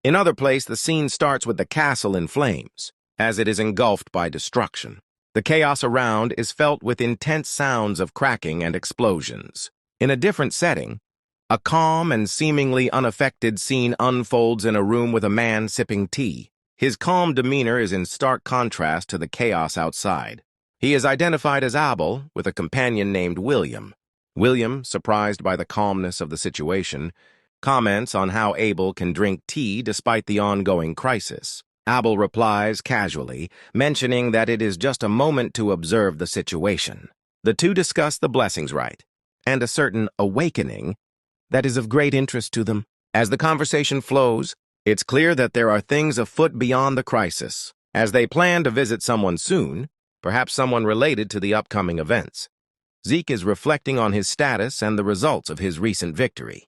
In other place, the scene starts with the castle in flames, as it is engulfed by destruction. The chaos around is felt with intense sounds of cracking and explosions. In a different setting, a calm and seemingly unaffected scene unfolds in a room with a man sipping tea. His calm demeanor is in stark contrast to the chaos outside. He is identified as Abel, with a companion named William. William, surprised by the calmness of the situation, comments on how Abel can drink tea despite the ongoing crisis. Abel replies casually, mentioning that it is just a moment to observe the situation. The two discuss the blessings rite and a certain awakening that is of great interest to them. As the conversation flows, it's clear that there are things afoot beyond the crisis, as they plan to visit someone soon, perhaps someone related to the upcoming events. Zeke is reflecting on his status and the results of his recent victory.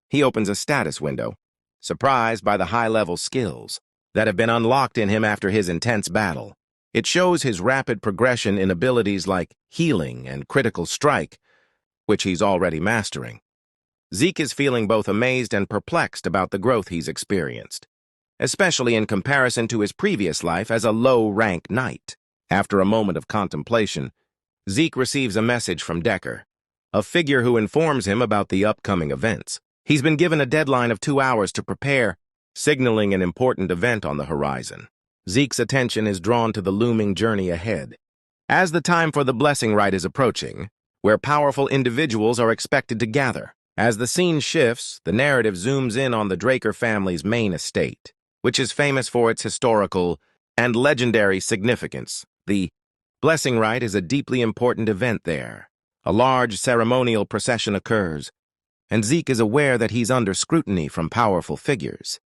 He opens a status window, surprised by the high-level skills that have been unlocked in him after his intense battle. It shows his rapid progression in abilities like healing and critical strike, which he's already mastering. Zeke is feeling both amazed and perplexed about the growth he's experienced, especially in comparison to his previous life as a low-rank knight. After a moment of contemplation, Zeke receives a message from Decker, a figure who informs him about the upcoming events. He's been given a deadline of 2 hours to prepare, signaling an important event on the horizon. Zeke's attention is drawn to the looming journey ahead. As the time for the blessing rite is approaching, where powerful individuals are expected to gather. As the scene shifts, the narrative zooms in on the Draker family's main estate, which is famous for its historical and legendary significance. The blessing rite is a deeply important event there. A large ceremonial procession occurs, and Zeke is aware that he's under scrutiny from powerful figures.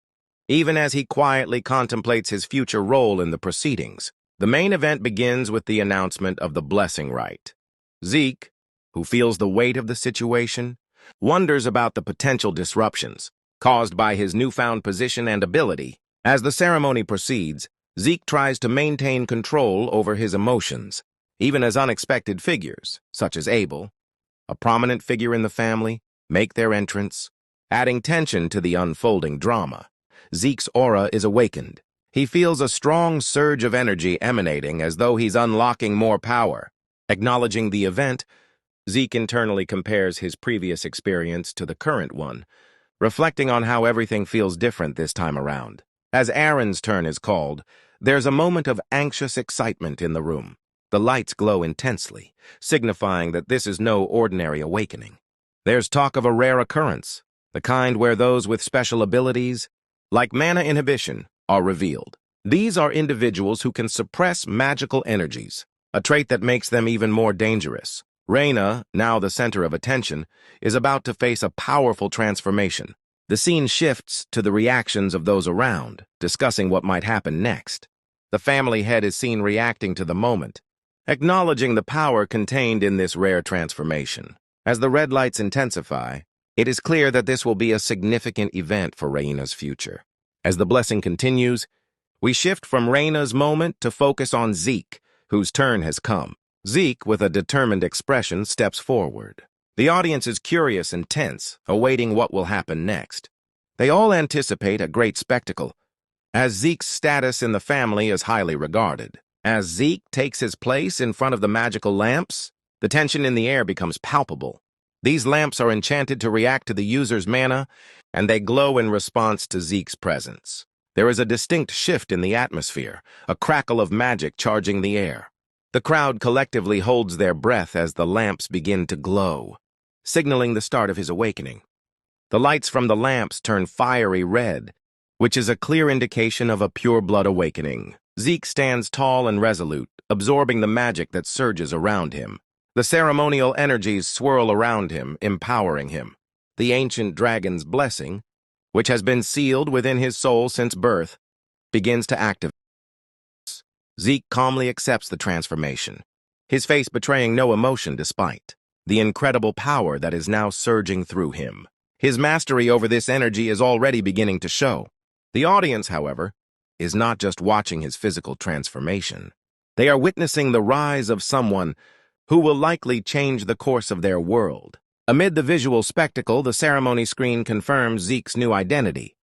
Even as he quietly contemplates his future role in the proceedings, the main event begins with the announcement of the blessing rite. Zeke, who feels the weight of the situation, wonders about the potential disruptions caused by his newfound position and ability. As the ceremony proceeds, Zeke tries to maintain control over his emotions, even as unexpected figures, such as Abel, a prominent figure in the family, make their entrance, adding tension to the unfolding drama. Zeke's aura is awakened. He feels a strong surge of energy emanating as though he's unlocking more power. Acknowledging the event, Zeke internally compares his previous experience to the current one, reflecting on how everything feels different this time around. As Aaron's turn is called, there's a moment of anxious excitement in the room. The lights glow intensely, signifying that this is no ordinary awakening. There's talk of a rare occurrence, the kind where those with special abilities, like mana inhibition, are revealed. These are individuals who can suppress magical energies, a trait that makes them even more dangerous. Reina, now the center of attention, is about to face a powerful transformation. The scene shifts to the reactions of those around, discussing what might happen next. The family head is seen reacting to the moment, acknowledging the power contained in this rare transformation. As the red lights intensify, it is clear that this will be a significant event for Reina's future. As the blessing continues, we shift from Reina's moment to focus on Zeke, whose turn has come. Zeke, with a determined expression, steps forward. The audience is curious and tense, awaiting what will happen next. They all anticipate a great spectacle, as Zeke's status in the family is highly regarded. As Zeke takes his place in front of the magical lamps, the tension in the air becomes palpable. These lamps are enchanted to react to the user's mana, and they glow in response to Zeke's presence. There is a distinct shift in the atmosphere, a crackle of magic charging the air. The crowd collectively holds their breath as the lamps begin to glow, signaling the start of his awakening. The lights from the lamps turn fiery red, which is a clear indication of a pure-blood awakening. Zeke stands tall and resolute, absorbing the magic that surges around him. The ceremonial energies swirl around him, empowering him. The ancient dragon's blessing, which has been sealed within his soul since birth, begins to activate. Zeke calmly accepts the transformation, his face betraying no emotion despite the incredible power that is now surging through him. His mastery over this energy is already beginning to show. The audience, however, is not just watching his physical transformation. They are witnessing the rise of someone who will likely change the course of their world. Amid the visual spectacle, the ceremony screen confirms Zeke's new identity.